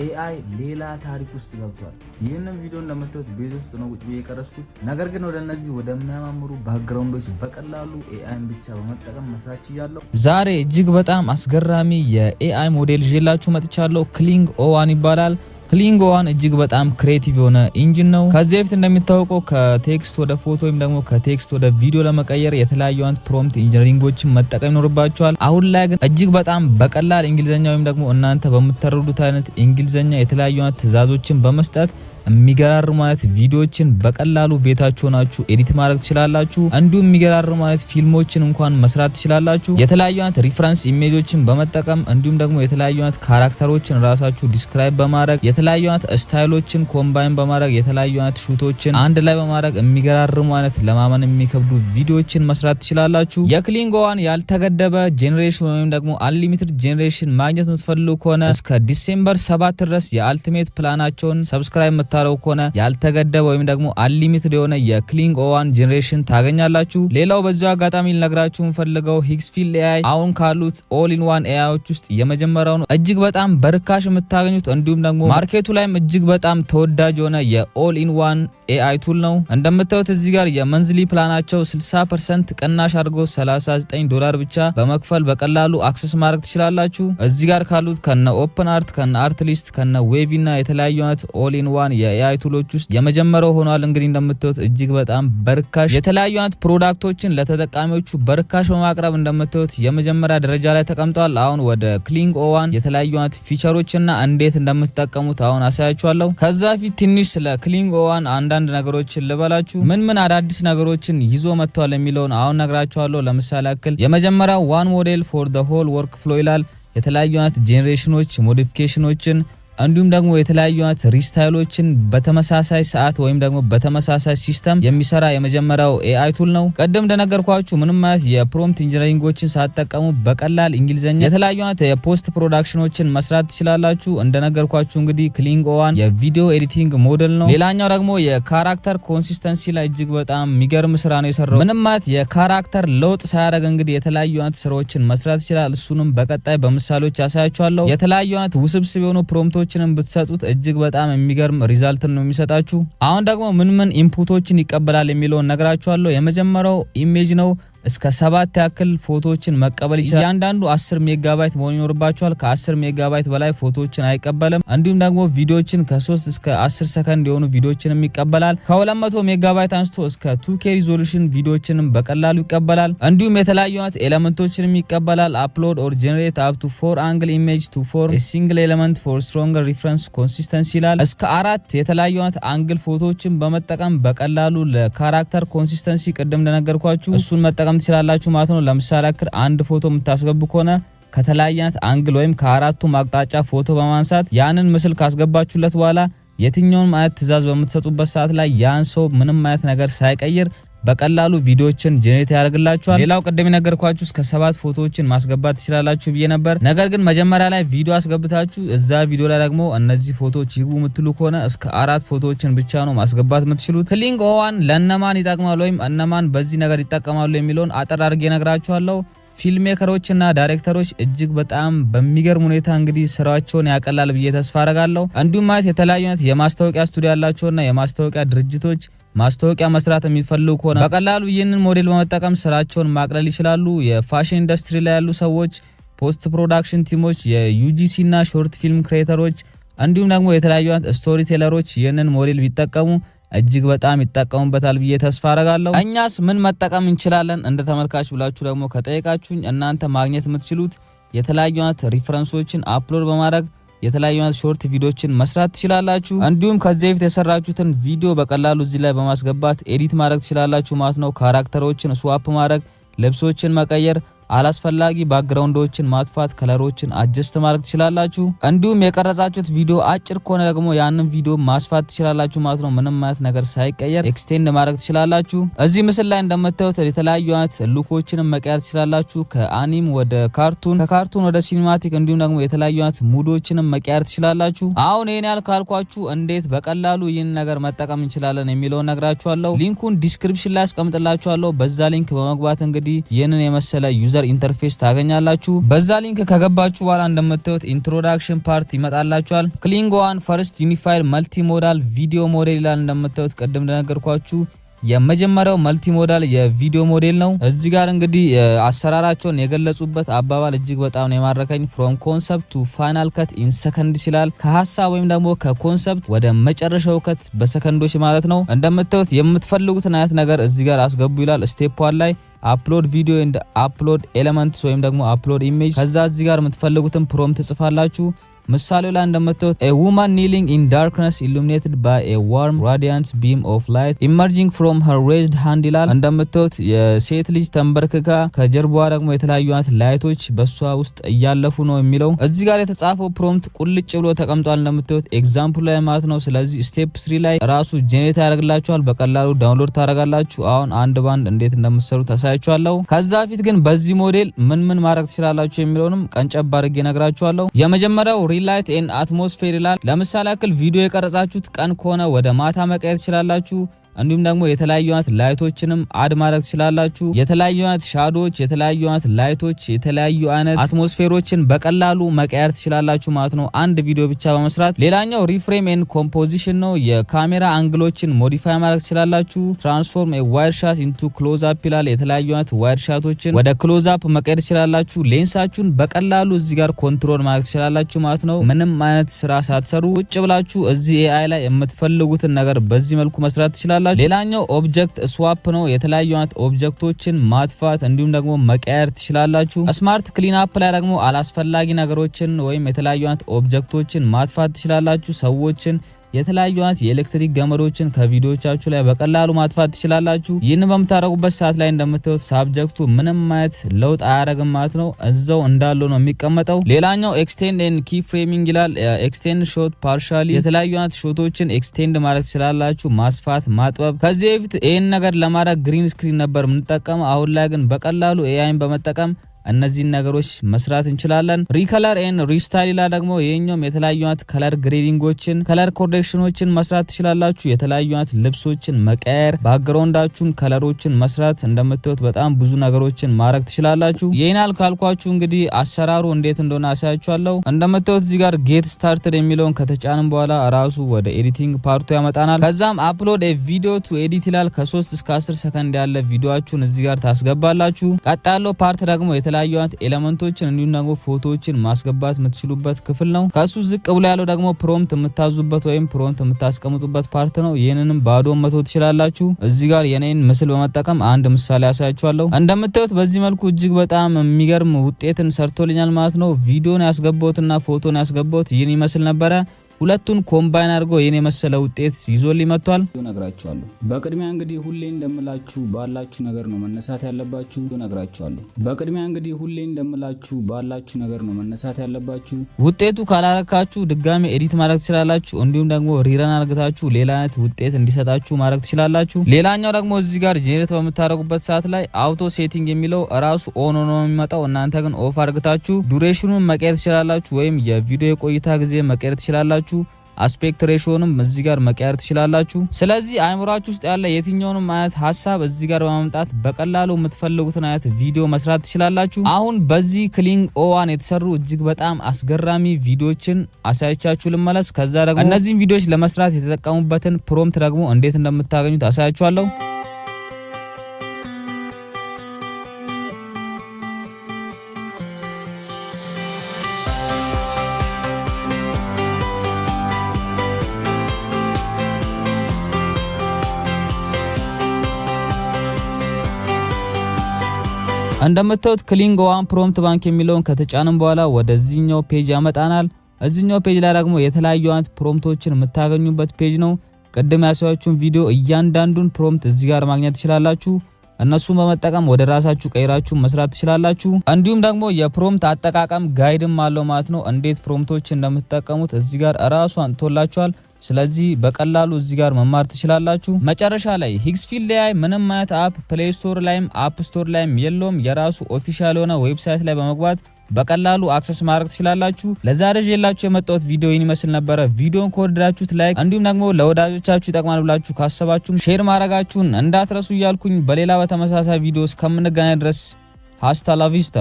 ኤአይ ሌላ ታሪክ ውስጥ ገብቷል። ይህንን ቪዲዮ እንደምታዩት ቤት ውስጥ ነው ቁጭ ብዬ የቀረስኩት። ነገር ግን ወደ እነዚህ ወደሚያማምሩ ባክግራውንዶች በቀላሉ ኤአይን ብቻ በመጠቀም መስራት ችያለሁ። ዛሬ እጅግ በጣም አስገራሚ የኤአይ ሞዴል ይዤላችሁ መጥቻለሁ። ክሊንግ ኦ1 ይባላል። ክሊንግ ኦ1 እጅግ በጣም ክሬቲቭ የሆነ ኢንጂን ነው። ከዚህ በፊት እንደሚታወቀው ከቴክስት ወደ ፎቶ ወይም ደግሞ ከቴክስት ወደ ቪዲዮ ለመቀየር የተለያዩ አይነት ፕሮምፕት ኢንጂነሪንጎችን መጠቀም ይኖርባቸዋል። አሁን ላይ ግን እጅግ በጣም በቀላል እንግሊዘኛ ወይም ደግሞ እናንተ በምትረዱት አይነት እንግሊዘኛ የተለያዩ አይነት ትዕዛዞችን በመስጠት የሚገራርሙ አይነት ቪዲዮዎችን በቀላሉ ቤታችሁ ሆናችሁ ኤዲት ማድረግ ትችላላችሁ። እንዲሁም የሚገራርሙ አይነት ፊልሞችን እንኳን መስራት ትችላላችሁ። የተለያዩ አይነት ሪፈረንስ ኢሜጆችን በመጠቀም እንዲሁም ደግሞ የተለያዩ አይነት ካራክተሮችን ራሳችሁ ዲስክራይብ በማድረግ የተለያዩ አይነት ስታይሎችን ኮምባይን በማድረግ የተለያዩ አይነት ሹቶችን አንድ ላይ በማድረግ የሚገራርሙ አይነት ለማመን የሚከብዱ ቪዲዮዎችን መስራት ትችላላችሁ። የክሊንግ ኦ1 ያልተገደበ ጄኔሬሽን ወይም ደግሞ አንሊሚትድ ጄኔሬሽን ማግኘት የምትፈልጉ ከሆነ እስከ ዲሴምበር 7 ድረስ የአልቲሜት ፕላናቸውን ሰብስክራይብ ታረው ከሆነ ያልተገደበ ወይም ደግሞ አንሊሚትድ የሆነ የክሊንግ ኦ1 ጄኔሬሽን ታገኛላችሁ። ሌላው በዚሁ አጋጣሚ ልነግራችሁ የምፈልገው ሂግስፊልድ ኤአይ አሁን ካሉት ኦል ኢን ዋን ኤአይዎች ውስጥ የመጀመሪያው ነው። እጅግ በጣም በርካሽ የምታገኙት እንዲሁም ደግሞ ማርኬቱ ላይም እጅግ በጣም ተወዳጅ የሆነ የኦል ኢን ዋን ኤአይ ቱል ነው። እንደምታዩት እዚህ ጋር የመንዝሊ ፕላናቸው 60% ቅናሽ አድርጎ $39 ብቻ በመክፈል በቀላሉ አክሰስ ማድረግ ትችላላችሁ። እዚህ ጋር ካሉት ከነ ኦፕን አርት ከነ አርት ሊስት ከነ ዌቪ እና የተለያዩ አይነት ኦል ኢን ዋን የኤአይ ቱሎች ውስጥ የመጀመሪያው ሆኗል። እንግዲህ እንደምታዩት እጅግ በጣም በርካሽ የተለያዩ አይነት ፕሮዳክቶችን ለተጠቃሚዎቹ በርካሽ በማቅረብ እንደምታዩት የመጀመሪያ ደረጃ ላይ ተቀምጧል። አሁን ወደ ክሊንግ ኦ1 የተለያዩ አይነት ፊቸሮችና እንዴት እንደምትጠቀሙት አሁን አሳያችኋለሁ። ከዛ ፊት ትንሽ ስለ ክሊንግ ኦ1 አንዳንድ ነገሮችን ልበላችሁ። ምን አዳዲስ ነገሮችን ይዞ መጥቷል የሚለውን አሁን ነግራችኋለሁ። ለምሳሌ ያክል የመጀመሪያው ዋን ሞዴል ፎር ዘ ሆል ወርክ ፍሎ ይላል። የተለያዩ አይነት ጄኔሬሽኖች ሞዲፊኬሽኖችን እንዲሁም ደግሞ የተለያዩ አይነት ሪስታይሎችን በተመሳሳይ ሰዓት ወይም ደግሞ በተመሳሳይ ሲስተም የሚሰራ የመጀመሪያው ኤአይ ቱል ነው። ቀደም እንደነገርኳችሁ ምንም አይነት የፕሮምፕት ኢንጂነሪንጎችን ሳትጠቀሙ በቀላል እንግሊዘኛ የተለያዩ አይነት የፖስት ፕሮዳክሽኖችን መስራት ትችላላችሁ። እንደነገርኳችሁ እንግዲህ ክሊንግ ኦ1 የቪዲዮ ኤዲቲንግ ሞዴል ነው። ሌላኛው ደግሞ የካራክተር ኮንሲስተንሲ ላይ እጅግ በጣም የሚገርም ስራ ነው የሰራው። ምንም አይነት የካራክተር ለውጥ ሳያደርግ እንግዲህ የተለያዩ አይነት ስራዎችን መስራት ይችላል። እሱንም በቀጣይ በምሳሌዎች ያሳያችኋለሁ። የተለያዩ አይነት ውስብስብ የሆኑ ፕሮምፕቶች ብትሰጡት እጅግ በጣም የሚገርም ሪዛልት ነው የሚሰጣችሁ። አሁን ደግሞ ምን ኢንፑቶችን ይቀበላል የሚለውን ነግራችኋለሁ። የመጀመሪያው ኢሜጅ ነው። እስከ 7 ያክል ፎቶዎችን መቀበል ይችላል። እያንዳንዱ 10 ሜጋባይት መሆን ይኖርባቸዋል። ከ10 ሜጋባይት በላይ ፎቶዎችን አይቀበልም። እንዲሁም ደግሞ ቪዲዮዎችን ከ3 እስከ 10 ሰከንድ የሆኑ ቪዲዮዎችንም ይቀበላል። ከ200 ሜጋባይት አንስቶ እስከ 2K ሪዞሉሽን ቪዲዮዎችንም በቀላሉ ይቀበላል። እንዲሁም የተለያዩ አይነት ኤሌመንቶችንም ይቀበላል። አፕሎድ ኦር ጀነሬት አፕ ቱ 4 አንግል ኢሜጅ ቱ 4 a single element for stronger reference consistency ይላል። እስከ 4 የተለያዩ አይነት አንግል ፎቶዎችን በመጠቀም በቀላሉ ለካራክተር ኮንሲስተንሲ ቅድም እንደነገርኳችሁ እሱን መጠቀም ትችላላችሁ ማለት ነው። ለምሳሌ አክር አንድ ፎቶ የምታስገቡ ከሆነ ከተለያየ አይነት አንግል ወይም ከአራቱ አቅጣጫ ፎቶ በማንሳት ያንን ምስል ካስገባችሁለት በኋላ የትኛውንም አይነት ትዕዛዝ በምትሰጡበት ሰዓት ላይ ያን ሰው ምንም አይነት ነገር ሳይቀይር በቀላሉ ቪዲዮዎችን ጄኔሬት ያደርግላችኋል። ሌላው ቅድም ነገርኳችሁ እስከ 7 ፎቶዎችን ማስገባት ትችላላችሁ ብዬ ነበር። ነገር ግን መጀመሪያ ላይ ቪዲዮ አስገብታችሁ እዛ ቪዲዮ ላይ ደግሞ እነዚህ ፎቶዎች ይግቡ የምትሉ ከሆነ እስከ 4 ፎቶዎችን ብቻ ነው ማስገባት የምትችሉት። ክሊንግ ኦ1 ለነማን ይጠቅማል ወይም እነማን በዚህ ነገር ይጠቀማሉ የሚለውን አጠር አድርጌ ነግራችኋለሁ። ፊልም ሜከሮችና ዳይሬክተሮች እጅግ በጣም በሚገርም ሁኔታ እንግዲህ ስራቸውን ያቀላል ብዬ ተስፋ አደርጋለሁ። እንዲሁም ማለት የተለያዩ አይነት የማስታወቂያ ስቱዲዮ ያላቸውና የማስታወቂያ ድርጅቶች ማስታወቂያ መስራት የሚፈልጉ ከሆነ በቀላሉ ይህንን ሞዴል በመጠቀም ስራቸውን ማቅለል ይችላሉ። የፋሽን ኢንዱስትሪ ላይ ያሉ ሰዎች፣ ፖስት ፕሮዳክሽን ቲሞች፣ የዩጂሲ እና ሾርት ፊልም ክሬተሮች እንዲሁም ደግሞ የተለያዩ ስቶሪ ቴለሮች ይህንን ሞዴል ቢጠቀሙ እጅግ በጣም ይጠቀሙበታል ብዬ ተስፋ አደርጋለሁ። እኛስ ምን መጠቀም እንችላለን እንደ ተመልካች ብላችሁ ደግሞ ከጠየቃችሁኝ እናንተ ማግኘት የምትችሉት የተለያዩ አይነት ሪፈረንሶችን አፕሎድ በማድረግ የተለያዩ አይነት ሾርት ቪዲዮዎችን መስራት ትችላላችሁ። እንዲሁም ከዚህ በፊት የሰራችሁትን ቪዲዮ በቀላሉ እዚህ ላይ በማስገባት ኤዲት ማድረግ ትችላላችሁ ማለት ነው። ካራክተሮችን ስዋፕ ማድረግ፣ ልብሶችን መቀየር፣ አላስፈላጊ ባክግራውንዶችን ማጥፋት፣ ከለሮችን አጀስት ማድረግ ትችላላችሁ። እንዲሁም የቀረጻችሁት ቪዲዮ አጭር ከሆነ ደግሞ ያንን ቪዲዮ ማስፋት ትችላላችሁ ማለት ነው። ምንም አይነት ነገር ሳይቀየር ኤክስቴንድ ማድረግ ትችላላችሁ። እዚህ ምስል ላይ እንደምታዩት የተለያዩ አይነት ሉኮችን መቀየር ትችላላችሁ። ከአኒም ወደ ካርቱን፣ ከካርቱን ወደ ሲኒማቲክ እንዲሁም ደግሞ የተለያዩ አይነት ሙዶችን መቀየር ትችላላችሁ። አሁን ይሄን ያልካልኳችሁ እንዴት በቀላሉ ይህን ነገር መጠቀም እንችላለን የሚለውን ነግራችኋለሁ። ሊንኩን ዲስክሪፕሽን ላይ አስቀምጥላችኋለሁ። በዛ ሊንክ በመግባት እንግዲህ ይህንን የመሰለ ዩዘር ዩዘር ኢንተርፌስ ታገኛላችሁ። በዛ ሊንክ ከገባችሁ በኋላ እንደምታዩት ኢንትሮዳክሽን ፓርት ይመጣላችኋል። ክሊንግ ዋን ፈርስት ዩኒፋይድ መልቲ ሞዳል ቪዲዮ ሞዴል ይላል። እንደምታዩት ቀደም እንደነገርኳችሁ የመጀመሪያው መልቲ ሞዳል የቪዲዮ ሞዴል ነው። እዚህ ጋር እንግዲህ አሰራራቸውን የገለጹበት አባባል እጅግ በጣም ነው የማረከኝ። ፍሮም ኮንሰፕት ቱ ፋይናል ከት ኢን ሰከንድስ ይላል። ከሀሳብ ወይም ደግሞ ከኮንሰፕት ወደ መጨረሻው ከት በሰከንዶች ማለት ነው። እንደምታዩት የምትፈልጉትን አይነት ነገር እዚህ ጋር አስገቡ ይላል። ስቴፕ 1 ላይ አፕሎድ ቪዲዮ ኤንድ አፕሎድ ኤሌመንትስ ወይም ደግሞ አፕሎድ ኢሜጅ። ከዛ እዚህ ጋር የምትፈልጉትን ፕሮምፕት ጽፋላችሁ። ምሳሌው ላይ እንደምታዩት a woman kneeling in darkness illuminated by a warm radiant beam of light emerging from her raised hand ይላል። እንደምታዩት የሴት ልጅ ተንበርክካ ከጀርባዋ ደግሞ የተለያዩ አይነት ላይቶች በሷ ውስጥ እያለፉ ነው የሚለው እዚህ ጋር የተጻፈው ፕሮምፕት ቁልጭ ብሎ ተቀምጧል። እንደምታዩት ኤግዛምፕል ላይ ማለት ነው። ስለዚህ ስቴፕ 3 ላይ ራሱ ጄኔሬት ያደርግላችኋል። በቀላሉ ዳውንሎድ ታደርጋላችሁ። አሁን አንድ ባንድ እንዴት እንደምትሰሩ ታሳያችኋለሁ። ከዛ በፊት ግን በዚህ ሞዴል ምን ማድረግ ትችላላችሁ የሚለውንም ቀንጨብ አድርጌ ነግራችኋለሁ። የመጀመሪያው ላይት ኤንድ አትሞስፌር ይላል። ለምሳሌ ያክል ቪዲዮ የቀረጻችሁት ቀን ከሆነ ወደ ማታ መቀየር ትችላላችሁ። እንዲሁም ደግሞ የተለያዩ አይነት ላይቶችንም አድ ማድረግ ትችላላችሁ። የተለያዩ አይነት ሻዶዎች፣ የተለያዩ አይነት ላይቶች፣ የተለያዩ አይነት አትሞስፌሮችን በቀላሉ መቀየር ትችላላችሁ ማለት ነው አንድ ቪዲዮ ብቻ በመስራት። ሌላኛው ሪፍሬም ኤንድ ኮምፖዚሽን ነው። የካሜራ አንግሎችን ሞዲፋይ ማድረግ ትችላላችሁ። ትራንስፎርም ኤ ዋይድ ሻት ኢንቱ ክሎዝ አፕ ይላል። የተለያዩ አይነት ዋይድ ሻቶችን ወደ ክሎዝ አፕ መቀየር ትችላላችሁ። ሌንሳችሁን በቀላሉ እዚህ ጋር ኮንትሮል ማድረግ ትችላላችሁ ማለት ነው። ምንም አይነት ስራ ሳትሰሩ ቁጭ ብላችሁ እዚህ ኤአይ ላይ የምትፈልጉትን ነገር በዚህ መልኩ መስራት ትችላላችሁ። ሌላኛው ኦብጀክት ስዋፕ ነው። የተለያዩ አይነት ኦብጀክቶችን ማጥፋት እንዲሁም ደግሞ መቀየር ትችላላችሁ። ስማርት ክሊን አፕ ላይ ደግሞ አላስፈላጊ ነገሮችን ወይም የተለያዩ አይነት ኦብጀክቶችን ማጥፋት ትችላላችሁ። ሰዎችን የተለያዩ አይነት የኤሌክትሪክ ገመዶችን ከቪዲዮቻችሁ ላይ በቀላሉ ማጥፋት ትችላላችሁ። ይህን በምታረጉበት ሰዓት ላይ እንደምታዩት ሳብጀክቱ ምንም አይነት ለውጥ አያደርግም ማለት ነው። እዛው እንዳለው ነው የሚቀመጠው። ሌላኛው ኤክስቴንድ ኤንድ ኪ ፍሬሚንግ ይላል። ኤክስቴንድ ሾት ፓርሻሊ የተለያዩ አይነት ሾቶችን ኤክስቴንድ ማድረግ ትችላላችሁ፣ ማስፋት፣ ማጥበብ። ከዚህ በፊት ይህን ነገር ለማድረግ ግሪን ስክሪን ነበር የምንጠቀመው። አሁን ላይ ግን በቀላሉ ኤአይን በመጠቀም እነዚህን ነገሮች መስራት እንችላለን። ሪከለር ኤንድ ሪስታይል ይላል። ደግሞ ይሄኛውም የተለያዩ አይነት ከለር ግሬዲንጎችን ከለር ኮሬክሽኖችን መስራት ትችላላችሁ። የተለያዩ አይነት ልብሶችን መቀየር፣ ባክግራውንዳችሁን ከለሮችን መስራት፣ እንደምታዩት በጣም ብዙ ነገሮችን ማድረግ ትችላላችሁ። ይሄናል ካልኳችሁ እንግዲህ አሰራሩ እንዴት እንደሆነ አሳያችኋለሁ። እንደምታዩት እዚህ ጋር ጌት ስታርትድ የሚለውን ከተጫንም በኋላ ራሱ ወደ ኤዲቲንግ ፓርቱ ያመጣናል። ከዛም አፕሎድ ኤ ቪዲዮ ቱ ኤዲት ይላል። ከ3 እስከ 10 ሰከንድ ያለ ቪዲዮአችሁን እዚህ ጋር ታስገባላችሁ። ቀጣለው ፓርት ደግሞ የተለያዩ አይነት ኤሌመንቶችን እንዲሁም ደግሞ ፎቶዎችን ማስገባት የምትችሉበት ክፍል ነው። ከሱ ዝቅ ብሎ ያለው ደግሞ ፕሮምፕት የምታዙበት ወይም ፕሮምፕት የምታስቀምጡበት ፓርት ነው። ይህንንም ባዶ መተው ትችላላችሁ። እዚህ ጋር የኔን ምስል በመጠቀም አንድ ምሳሌ ያሳያችኋለሁ። እንደምታዩት በዚህ መልኩ እጅግ በጣም የሚገርም ውጤትን ሰርቶልኛል ማለት ነው። ቪዲዮን ያስገባሁትና ፎቶን ያስገባሁት ይህን ይመስል ነበረ። ሁለቱን ኮምባይን አድርጎ የኔ መሰለ ውጤት ይዞልኝ መጥቷል። ነግራችኋለሁ። በቅድሚያ እንግዲህ ሁሌ እንደምላችሁ ባላችሁ ነገር ነው መነሳት ያለባችሁ። ነግራችኋለሁ። በቅድሚያ እንግዲህ ሁሌ እንደምላችሁ ባላችሁ ነገር ነው መነሳት ያለባችሁ። ውጤቱ ካላረካችሁ ድጋሚ ኤዲት ማድረግ ትችላላችሁ። እንዲሁም ደግሞ ሪረን አድርጋችሁ ሌላ አይነት ውጤት እንዲሰጣችሁ ማድረግ ትችላላችሁ። ሌላኛው ደግሞ እዚህ ጋር ጄኔሬት በምታደርጉበት ሰዓት ላይ አውቶ ሴቲንግ የሚለው ራሱ ኦን ሆኖ የሚመጣው፣ እናንተ ግን ኦፍ አድርጋችሁ ዱሬሽኑን መቀየር ትችላላችሁ ወይም የቪዲዮ የቆይታ ጊዜ መቀየር ትችላላችሁ። አስፔክት ሬሾንም እዚህ ጋር መቀየር ትችላላችሁ። ስለዚህ አይምራችሁ ውስጥ ያለ የትኛውንም አይነት ሐሳብ እዚህ ጋር በማምጣት በቀላሉ የምትፈልጉትን አይነት ቪዲዮ መስራት ትችላላችሁ። አሁን በዚህ ክሊንግ ኦ1 የተሰሩ እጅግ በጣም አስገራሚ ቪዲዮችን አሳያቻችሁ ልመለስ። ከዛ ደግሞ እነዚህን ቪዲዮዎች ለመስራት የተጠቀሙበትን ፕሮምፕት ደግሞ እንዴት እንደምታገኙት አሳያችኋለሁ። እንደምታዩት ክሊንግ ኦ1 ፕሮምፕት ባንክ የሚለውን ከተጫንም በኋላ ወደዚህኛው ፔጅ ያመጣናል። እዚህኛው ፔጅ ላይ ደግሞ የተለያዩ አይነት ፕሮምፕቶችን የምታገኙበት ፔጅ ነው። ቅድም ያሳያችሁን ቪዲዮ እያንዳንዱን ፕሮምፕት እዚህ ጋር ማግኘት ትችላላችሁ። እነሱን በመጠቀም ወደ ራሳችሁ ቀይራችሁ መስራት ትችላላችሁ። እንዲሁም ደግሞ የፕሮምፕት አጠቃቀም ጋይድም አለው ማለት ነው። እንዴት ፕሮምፕቶችን እንደምትጠቀሙት እዚህ ጋር ራሱ አንጥቶላችኋል። ስለዚህ በቀላሉ እዚህ ጋር መማር ትችላላችሁ። መጨረሻ ላይ ሂግስፊልድ ላይ ምንም አይነት አፕ ፕሌይ ስቶር ላይም አፕ ስቶር ላይም የለውም። የራሱ ኦፊሻል የሆነ ዌብሳይት ላይ በመግባት በቀላሉ አክሰስ ማድረግ ትችላላችሁ። ለዛሬ ይዤላችሁ የመጣሁት ቪዲዮ ይህን ይመስል ነበረ። ቪዲዮን ከወደዳችሁት ላይክ፣ እንዲሁም ደግሞ ለወዳጆቻችሁ ይጠቅማል ብላችሁ ካሰባችሁም ሼር ማድረጋችሁን እንዳትረሱ እያልኩኝ በሌላ በተመሳሳይ ቪዲዮ እስከምንገናኝ ድረስ ሃስታ ላቪስታ